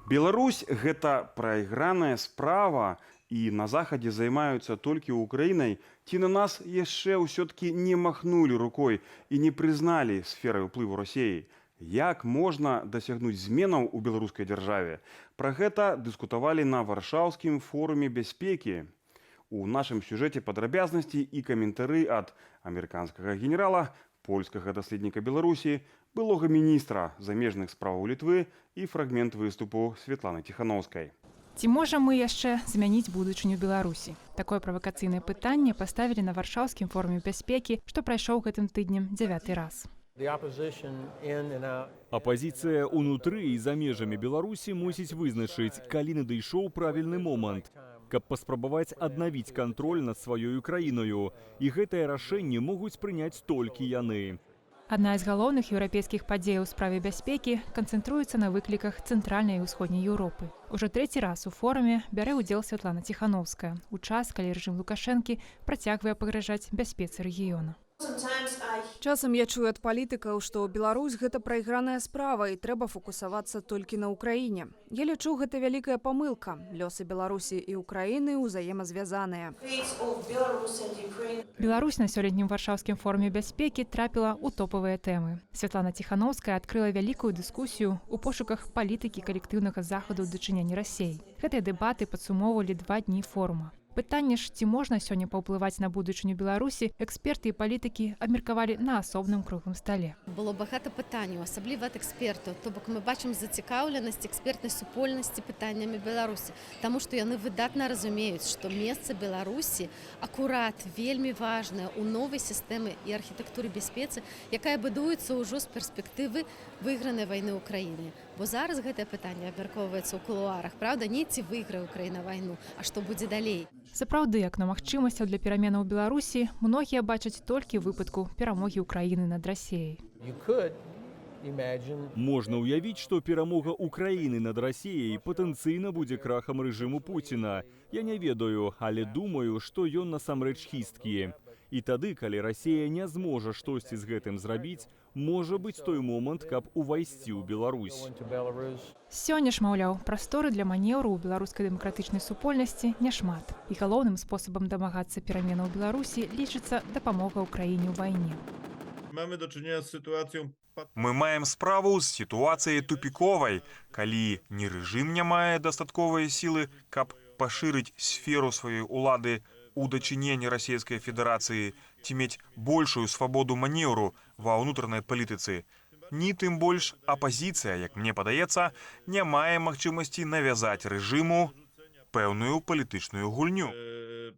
Беларусь – гэта прайграная справа, і на захадзе займаюцца толькі Украінай, ці на нас яшчэ ўсё-таки не махнулі рукой і не прызналі сферай уплыву Расіі. Як можна дасягнуць зменаў у беларускай дзяржаве? Пра гэта дыскутавалі на Варшаўскім форуме бяспекі. У нашым сюжэце падрабязнасці і каментары ад амерыканскага генерала, польскага даследніка Беларусі, былога міністра замежных справаў Літвы і фрагмент выступу Светланы Ціханаўскай. Ці можам мы яшчэ змяніць будучыню Беларусі? Такое правакацыйнае пытанне паставілі на Варшаўскім форуме бяспекі, што прайшоў гэтым тыднем 9-й раз. Апазіцыя ўнутры і за межамі Беларусі мусіць вызначыць, калі надышоў правільны момант, каб паспрабаваць аднавіць кантроль над сваёю краіною. І гэтае рашэнне могуць прыняць толькі яны. Адна з галоўных еўрапейскіх падзей у справе бяспекі канцэнтруецца на выкліках цэнтральнай і ўсходняй Еўропы. Ужо трэці раз у форуме бярэ ўдзел Светлана Ціханаўская, у час, калі рэжым Лукашэнкі працягвае пагражаць бяспецы рэгіёна. Часам я чую ад палітыкаў, што Беларусь – гэта прайграная справа і трэба фокусавацца толькі на Ўкраіне. Я лічу, гэта вялікая памылка. Лёсы Беларусі і Ўкраіны ўзаемазвязаныя. Беларусь на сёлетнім Варшаўскім форуме бяспекі трапіла ў топавыя тэмы. Светлана Ціханаўская адкрыла вялікую дыскусію ў пошуках палітыкі калектыўнага захаду ў дачыненні Расіі. Гэтыя дэбаты падсумоўвалі 2 дні форума. Пытанне ж, ці можна сёння паўплываць на будучыню Беларусі, эксперты і палітыкі абмеркавалі на асобным круглым стале. Было багата пытанняў, асабліва ад экспертаў. То бок мы бачым зацікаўленасць экспертнай супольнасці пытаннямі Беларусі, таму што яны выдатна разумеюць, што месца Беларусі акурат вельмі важнае ў новай сістэмы і архітэктуры бяспецы, якая будуецца ўжо з перспектывы выйгранай вайны ў краіне. Бо зараз гэтае пытанне абмяркоўваецца ў кулуарах, правда, не ці выйграе Украіна вайну, а што будзе далей. Сапраўды, акно магчымасцяў для пераменаў у Беларусі многія бачаць толькі ў выпадку перамогі Ўкраіны над Расіяй. Можна ўявіць, што перамога Украіны над Расіяй патэнцыйна будзе крахам рэжыму Пуціна. Я не ведаю, але думаю, што ён насамрэч хісткі. І тады, калі Расія не зможа штосьці з гэтым зрабіць, можа быць той момант, каб увайсці ў Беларусь. Сёння ж, маўляў, прасторы для манеўру ў беларускай дэмакратычнай супольнасці няшмат. І галоўным спосабам дамагацца пераменаў у Беларусі лічыцца дапамога ўкраіне ў вайне. Мы маем справу з сітуацыяй тупіковай, калі ні рэжым не мае дастатковай сілы, каб пашырыць сферу сваёй улады у дачыненні Расійскай Федэрацыі ці мець большую свабоду манеўру ва ўнутранай палітыцы. Ні тым больш апазіцыя, як мне падаецца, не мае магчымасці навязаць рэжыму пэўную палітычную гульню.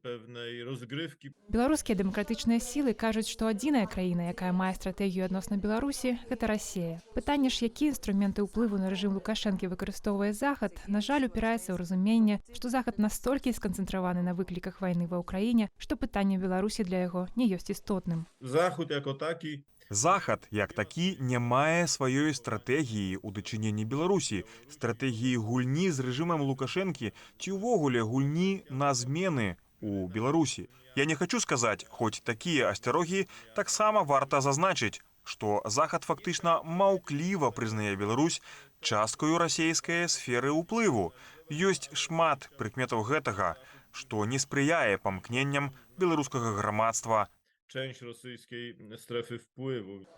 Беларускія дэмакратычныя сілы кажуць, што адзіная краіна, якая мае стратэгію адносна Беларусі, гэта Расія. Пытанне ж, якія інструменты ўплыву на рэжым Лукашэнкі выкарыстоўвае Захад, на жаль, упіраецца ў разуменне, што Захад настолькі сканцэнтраваны на выкліках вайны ва Ўкраіне, што пытанне Беларусі для яго не ёсць істотным. Захад, як такі, не мае сваёй стратэгіі ў дачыненні Беларусі, стратэгіі гульні з рэжымам Лукашэнкі ці ўвогуле гульні на змены у Беларусі. Я не хочу сказаць, хоць такія асцярогі таксама варта зазначыць, што Захад фактычна маўкліва прызнае Беларусь часткаю расійскай сферы ўплыву. Ёсць шмат прыкметаў гэтага, што не спрыяе памкненням беларускага грамадства.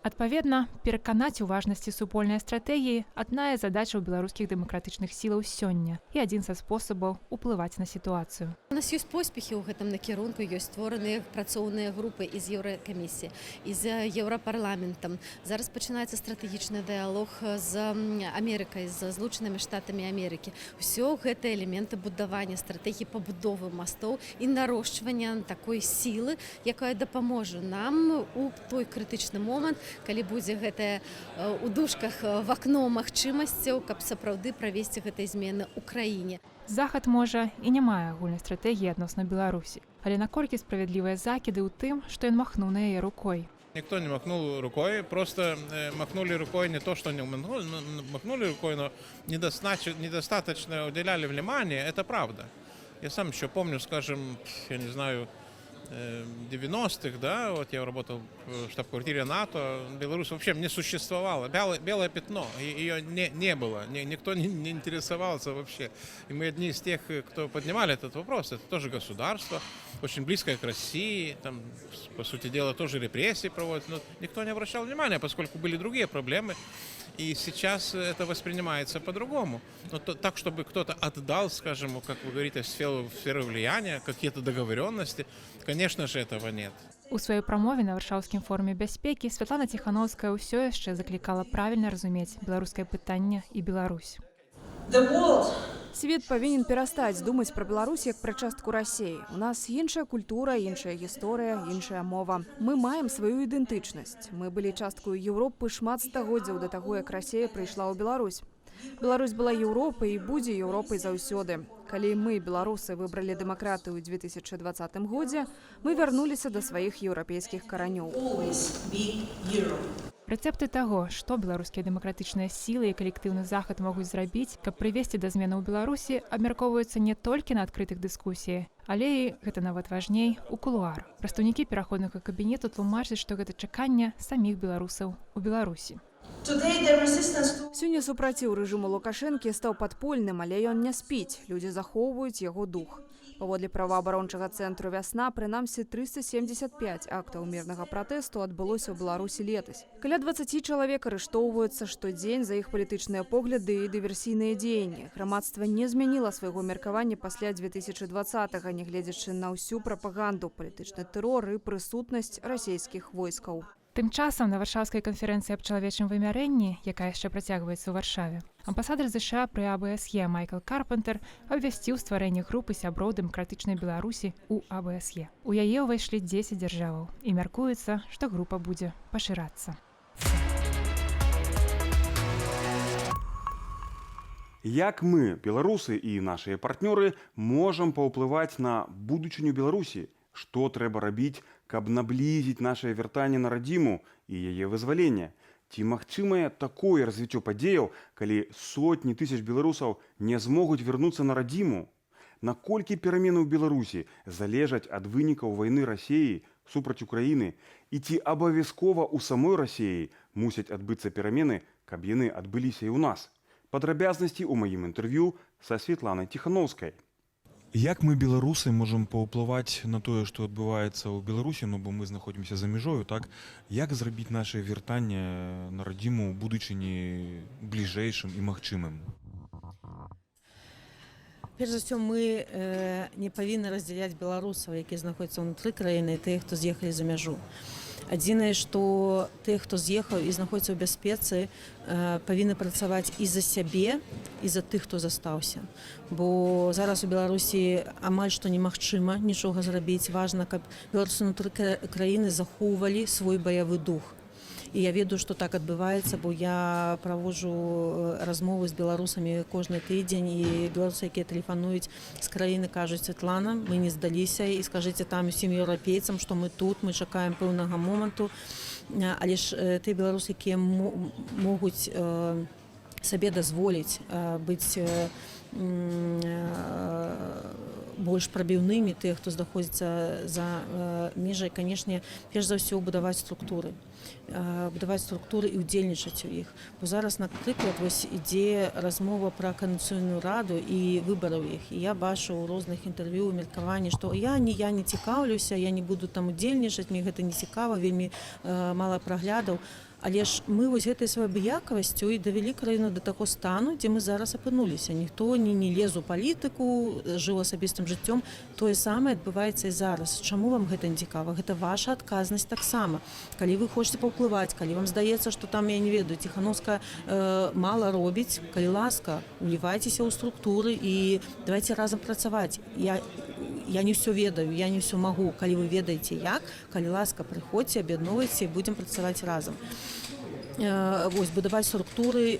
Адпаведна, пераканаць у важнасці супольнай стратэгіі адна з задач у беларускіх дэмакратычных сілаў сёння і адзін са спосабаў уплываць на сітуацыю. У нас ёсць поспехі ў гэтым накірунку, ёсць створаныя працоўныя групы і з Еўракамісіі, і з Еўрапарламентам. Зараз пачынаецца стратэгічны дыялог з Амерыкай, з Злучанымі Штатамі Амерыкі. Усё гэта элементы будавання стратэгіі пабудовы мастоў і нарошчвання такой сілы, якая дапаможа нам у той крытычны момант, калі будзе гэтае у дужках вакно магчымасцяў, каб сапраўды правесці гэтай змены ў краіне. Захад, можа, і не мае агульнай стратэгіі адносна Беларусі, але наколькі справядлівыя закіды ў тым, што ён махнуў на яе рукой. Никто не махнул рукой, просто махнули рукой не то, что не махнули рукой, но недостаточно уделяли внимания, это правда. Я сам еще помню, скажем, я не знаю, 90-х, да, вот я работал в штаб-квартире НАТО, Беларусь вообще не существовала, белое пятно, ее не было, никто не интересовался вообще. И мы одни из тех, кто поднимали этот вопрос, это тоже государство, очень близкое к России, там, по сути дела, тоже репрессии проводят, но никто не обращал внимания, поскольку были другие проблемы. И сейчас это воспринимается по-другому. Но так, чтобы кто-то отдал, скажем, как вы говорите, сферу влияния, какие-то договоренности, конечно же, этого нет. У сваёй прамове на варшаўскім форуме бяспекі Святлана Ціханаўская ўсё яшчэ заклікала правільна разумець беларускае пытанне і Беларусь. Свет павінен перастаць думаць пра Беларусь як пра частку Расіі. У нас іншая культура, іншая гісторыя, іншая мова. Мы маем сваю ідэнтычнасць. Мы былі часткаю Еўропы шмат стагоддзяў да таго, як Расія прыйшла ў Беларусь. Беларусь была Еўропай і будзе Еўропай заўсёды. Калі мы, беларусы, выбралі дэмакратыю ў 2020 годзе, мы вярнуліся да сваіх еўрапейскіх каранёў. Рэцэпты таго, што беларускія дэмакратычныя сілы і калектыўны захад могуць зрабіць, каб прывесці да зменаў у Беларусі, абмяркоўваюцца не толькі на адкрытых дыскусіях, але і, гэта нават важней, у кулуар. Прадстаўнікі пераходнага кабінету тлумачаць, што гэта чаканне саміх беларусаў у Беларусі. Сёння супраціў рэжыму Лукашэнкі стаў падпольным, але ён не спіць. Людзі захоўваюць яго дух. Паводле праваабарончага цэнтру «Вясна» прынамсі 375 актаў мірнага пратэсту адбылося ў Беларусі летась. Каля 20 чалавек арыштоўваюцца штодзень за іх палітычныя погляды і дыверсійныя дзеянні. Грамадства не змяніла свайго меркавання пасля 2020-го, нягледзячы на ўсю прапаганду, палітычны тэрор і прысутнасць расійскіх войскаў. Тым часам на варшаўскай канферэнцыі аб чалавечым вымярэнні, якая яшчэ працягваецца ў Варшаве, амбасадар США пры АБСЕ Майкл Карпентер абвясціў стварэнне групы сяброў дэмакратычнай Беларусі ў АБСЕ. У яе ўвайшлі 10 дзяржаваў і мяркуецца, што група будзе пашырацца. Як мы, беларусы і нашыя партнёры, можам паўплываць на будучыню Беларусі? Што трэба рабіць, каб наблізіць нашае вяртанне на радзіму і яе вызваленне? Ці магчымае такое развіццё падзеяў, калі сотні тысяч беларусаў не змогуць вярнуцца на радзіму? Наколькі перамены ў Беларусі залежаць ад вынікаў вайны Расіі супраць Украіны? І ці абавязкова ў самой Расіі мусяць адбыцца перамены, каб яны адбыліся і ў нас? Падрабязнасці ў маім інтэрв'ю са Святланай Ціханаўскай. Як мы, беларусы, можам паўплываць на тое, што адбываецца ў Беларусі, бо мы знаходзімся за мяжою, так? Як зрабіць наше вяртанне на радзіму ў будучыні бліжэйшым і магчымым? Перш за ўсё, мы не павінны раздзяляць беларусаў, якія знаходзяцца ўнутры краіны, і тых, хто з'ехалі за мяжу. Адзінае, што тых, хто з'ехаў і знаходзіцца ў бяспецы, павінны працаваць і за сябе, і за тых, хто застаўся. Бо зараз у Беларусі амаль што немагчыма нічога зрабіць. Важна, каб беларусы ўнутры краіны захоўвалі свой баявы дух. І я ведаю, што так адбываецца, бо я праводжу размовы з беларусамі кожны тыдзень, і беларусы, якія тэлефануюць з краіны, кажуць: Святлана, мы не здаліся, і скажыце там усім еўрапейцам, што мы тут, мы чакаем пэўнага моманту. Але ж тыя беларусы, якія могуць сабе дазволіць быць больш прабіўнымі, тыя, хто знаходзіцца за межай, канешне, перш за ўсё будаваць структуры і ўдзельнічаць у іх. Бо зараз, напрыклад, вось ідзе размова пра Канстытуцыйную раду і выбараў іх. І я бачу ў розных інтэрв'ю, меркаванні, што я не цікаўлюся, я не буду там удзельнічаць, мне гэта не цікава, вельмі мала праглядаў. Але ж мы вось гэтай сваёй абыякавасцю і давялі краіну да таго стану, дзе мы зараз апынуліся. Ніхто не лез у палітыку, жыў асабістым жыццём. Тое самае адбываецца і зараз. Чаму вам гэта не цікава? Гэта ваша адказнасць таксама. Калі вы хочаце паўплываць, калі вам здаецца, што там, я не ведаю, Ціханаўская мала робіць, калі ласка, улівайцеся ў структуры і давайте разам працаваць. Я не ўсё ведаю, я не ўсё магу. Калі вы ведаеце як, калі ласка, прыходзьце, аб'ядноўвайце і будзем працаваць разам. Вось будаваць структуры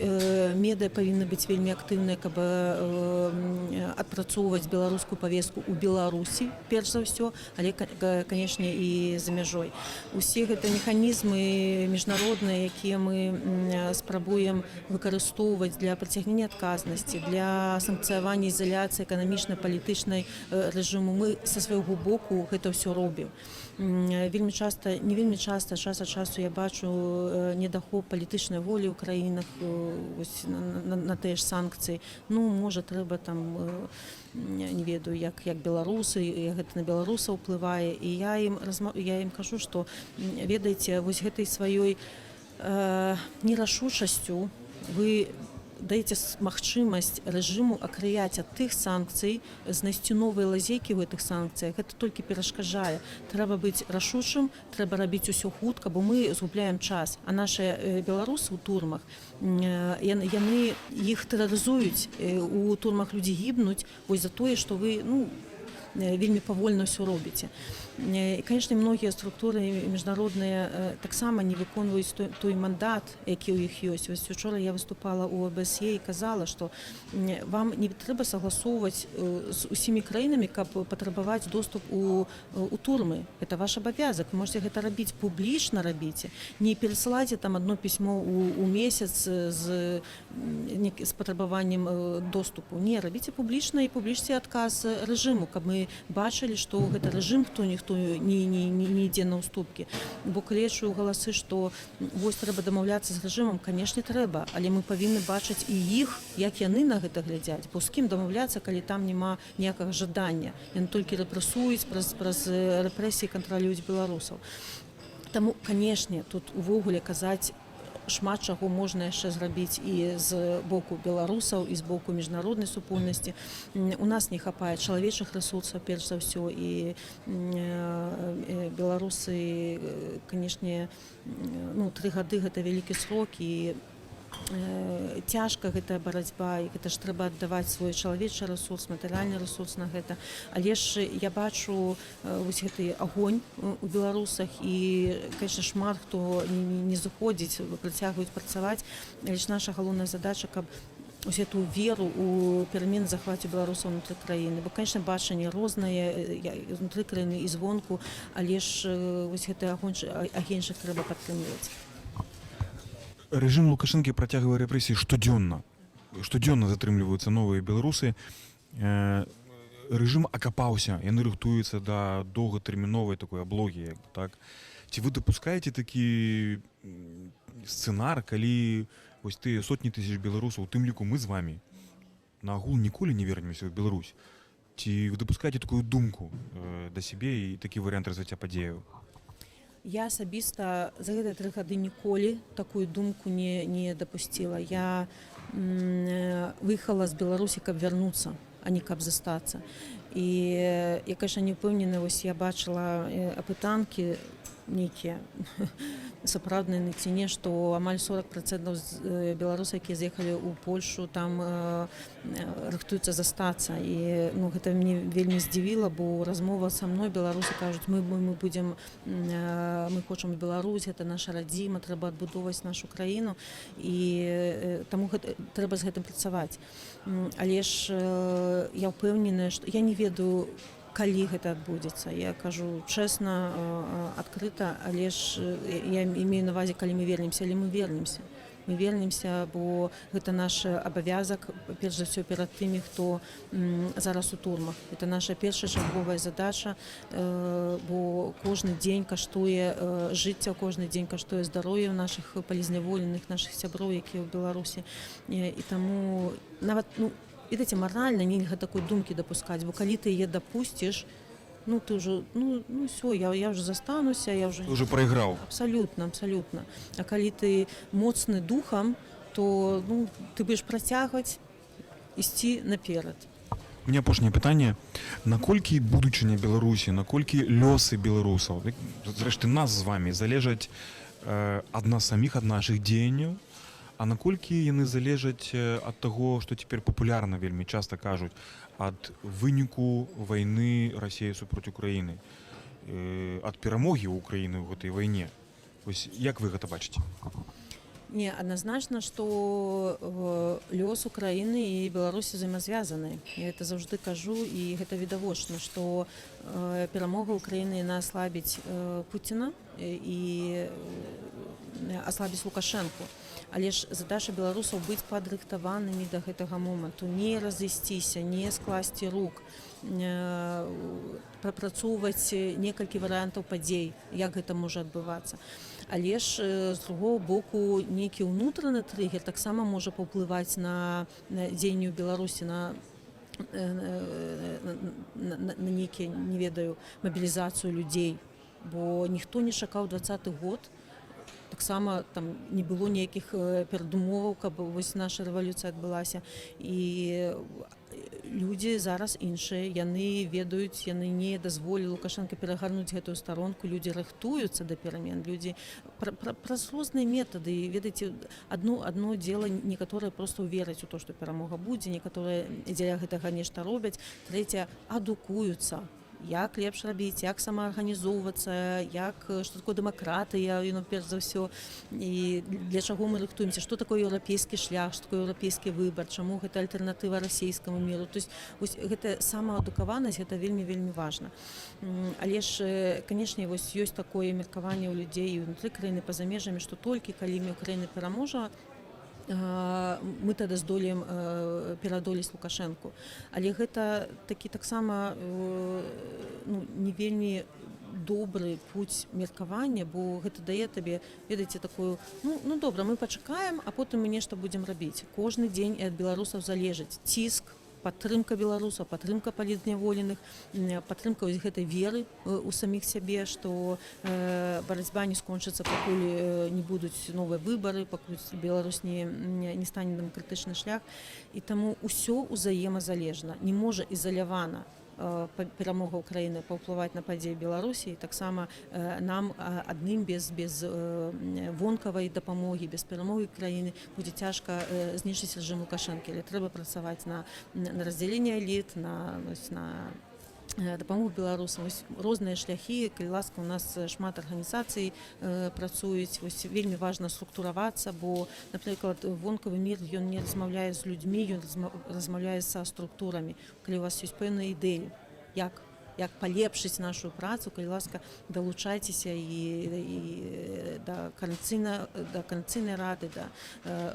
медыа павінны быць вельмі актыўныя, каб адпрацоўваць беларускую павестку ў Беларусі перш за ўсё, але канешне і за мяжой. Усе гэта механізмы міжнародныя, якія мы спрабуем выкарыстоўваць для прыцягнення адказнасці, для санкцыявання ізаляцыі эканамічна-палітычнай рэжыму, мы са свайго боку гэта ўсё робім. Вельмі часта, не вельмі часта, час ад часу я бачу недахоп палітычнай волі ў краінах на тыя ж санкцыі. Ну, можа, трэба там, не ведаю, як беларусы, як гэта на беларусаў ўплывае. І я ім кажу, што, ведаеце, вось гэтай сваёй нерашучасцю вы даеце магчымасць рэжыму акрыяць ад тых санкцый, знайсці новыя лазейкі ў гэтых санкцыях. Гэта толькі перашкаджае. Трэба быць рашучым, трэба рабіць усё хутка, бо мы згубляем час. А нашыя беларусы ў турмах, яны іх тэрарызуюць, у турмах людзі гібнуць вось за тое, што вы вельмі павольна ўсё робіце. І, канешне, многія структуры міжнародныя таксама не выконваюць той мандат, які ў іх ёсць. Вось учора я выступала ў ОБСЕ і казала, што вам не трэба согласоўваць з усімі краінамі, каб патрабаваць доступ у турмы. Это ваш абавязак. Вы можете гэта рабіць публічна, рабіце. Не перасылайце там одно пісьмо у месяц з патрабаваннем доступу. Не, рабіце публічна і публічце адказ рэжыму, каб мы бачылі, што гэта рэжым, хто не ідзе на ўступкі. Бо калі я чую галасы, што вось трэба дамаўляцца з рэжымам, канешне, трэба, але мы павінны бачыць і іх, як яны на гэта глядзяць. Бо з кім дамаўляцца, калі там няма ніякага жадання. Яны толькі рэпрэсуюць, праз рэпрэсіі кантралююць беларусаў. Таму, канешне, тут увогуле казаць шмат чаго можна яшчэ зрабіць і з боку беларусаў, і з боку міжнароднай супольнасці. У нас не хапае чалавечых рэсурсаў, перш за ўсё, і беларусы, канешне, 3 гады гэта вялікі срок, і цяжка гэтая барацьба, і гэта ж трэба аддаваць свой чалавечы рэсурс, матэрыяльны рэсурс на гэта. Але ж я бачу вось гэты агонь у беларусах, і, конечно, шмат хто не заходзіць, працягваюць працаваць. Але ж наша галоўная задача, каб ось эту веру у перамен захваце беларусаў унутры краіны. Бо, конечно, бачанне рознае унутры краіны і звонку, але ж вось гэты агеньчык трэба падтрымліваць. Режим Лукашенко протягивает репрессии штоденно. Штоденно затрымліваюцца новыя беларусы. Режим акапаўся, яны рыхтуюцца да доўгатэрміновай такой аблогі. Так? Ці вы дапускаеце такі сцэнар, калі вось тыя сотні тысяч беларусаў, у тым ліку мы з вамі, нагул ніколі не вернемся ў Беларусь? Ці вы дапускаеце такую думку да сябе і такі варыянт развіцця падзеяў? Я асабіста за гэтыя 3 гады ніколі такую думку не дапусціла. Я выехала з Беларусі, каб вярнуцца, а не каб застацца. І я, конечно, не ўпэўнена, вось я бачыла апытанкі нейкія сапраўдныя на ці не, што амаль 40% беларусаў, якія з'ехалі ў Польшу, там рыхтуюцца застацца. І гэта мяне вельмі здзівіла, бо размова са мной беларусы кажуць, мы хочам Беларусь, гэта наша радзіма, трэба адбудоўваць нашу краіну, і таму трэба з гэтым працаваць. Але ж я ўпэўненая, што я не ведаю, калі гэта адбудзецца. Я кажу чэсна, адкрыта, але ж я имею на ўвазе, калі мы вернемся, але мы вернемся. Мы вернемся, бо гэта наш абавязак, перш за ўсё, перад тымі, хто зараз у турмах. Это наша першачарговая задача, бо кожны дзень каштуе жыцця, кожны дзень каштуе здароўе нашых палізняволеных, нашых сяброў, якія ў Беларусі. І таму нават, ведаеце, маральна нельга такой думкі дапускаць, бо калі ты яе дапусціш, ты ўжо, ўсё, я ўжо застануся, я ўжо прайграў. Абсалютна. А калі ты моцны духам, то ты будзеш працягваць ісці наперад. У меня апошняе пытанне. Наколькі будучыня Беларусі, наколькі лёсы беларусаў, зрэшты нас з вамі, залежаць ад нас саміх, ад нашых дзеянняў, а наколькі яны залежаць ад таго, што цяпер папулярна вельмі часта кажуць, ад выніку вайны Расіі супроць Украіны, ад перамогі Украіны ў гэтай вайне. Вось як вы гэта бачыце? Не, однозначно, что лёс Украины и Беларусі взаимосвязаны. Я это заўжды кажу, і гэта відавочна, што перамога Украіны на аслабіць Пуціна і аслабіць Лукашэнку. Але ж задача беларусаў быць падрыхтаванымі да гэтага моманту, не разысціся, не скласці рук, прапрацоўваць некалькі варыянтаў падзей, як гэта можа адбывацца. Але ж з другого боку нейкі ўнутраны трыгер таксама можа паўплываць на дзеянні ў Беларусі, на нейкія, не ведаю, мабілізацыю людзей, бо ніхто не чакаў 20-й год. Таксама там не было ніякіх перадумоваў, каб вось наша рэвалюцыя адбылася. І людзі зараз іншыя, яны ведаюць, яны не дазволілі Лукашенко перагарнуць гэтую старонку, людзі рыхтуюцца да перамен, людзі праз розныя метады. Ведаеце, адно дзела, некаторыя проста вераць у то, што перамога будзе, некаторыя дзеля гэтага нешта робяць, трэця адукуюцца. Як лепш рабіць, як самаарганізоўвацца, што такое дэмакратыя, перш за ўсё, і для чаго мы рыхтуемся, што такое еўрапейскі шлях, што такое еўрапейскі выбар, чаму гэта альтэрнатыва расійскаму міру. То есть вось гэта самаадукаванасць, гэта вельмі важна. Але ж, канешне, вось ёсць такое меркаванне ў людзей унутры краіны, па-за межамі, што толькі калі Украіна пераможа, мы тады здолеем пераадолець Лукашэнку. Але гэта такі таксама не вельмі добры путь меркавання, бо гэта дае табе, ведаеце, такую, ну добра, мы пачакаем, а потым мы нешта будзем рабіць. Кожны дзень і ад беларусаў залежыць ціск, падтрымка беларусаў, падтрымка палітзняволеных, падтрымка гэтай веры у саміх сябе, што барацьба не скончыцца, пакуль не будуць новыя выбары, пакуль Беларусь не стане дэмакратычны шлях. І таму ўсё ўзаемазалежна. Не можа ізалявана перамога Украіны паўплываць на падзеі Беларусі, і таксама нам адным без вонкавай дапамогі, без перамогі краіны будзе цяжка знішчыць рэжым Лукашэнкі. Але трэба працаваць на раздзяленне эліт, на дапамогу беларусам. Розныя шляхі, калі ласка, у нас шмат арганізацый працуюць. Вельмі важна структуравацца, бо, напрыклад, вонкавы мір, ён не размаўляе з людзьмі, ён размаўляе са структурамі. Калі у вас ёсць пэўныя ідэі, як палепшыць нашу працу, калі ласка, далучайцеся і да Коаліцыйнай рады, да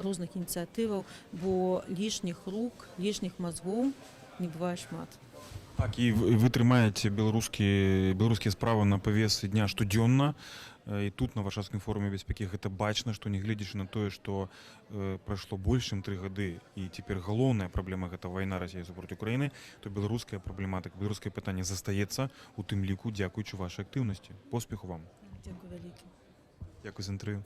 розных ініцыятываў, бо лішніх рук, лішніх мазгоў не бывае шмат. Так, і ви трымаеце беларускія справы на павесе дня штодзённа. І тут на Варшаўскім форуме бяспекі гэта бачна, што нягледзячы на тое, што прайшло больш чым 3 гады, і цяпер галоўная праблема гэта вайна Расіі супроць Украіны, то беларуская праблематыка, беларускае пытанне застаецца, у тым ліку дзякуючы вашай актыўнасці. Поспеху вам. Дзякуй вялікі. Дзякуй за інтэрв'ю.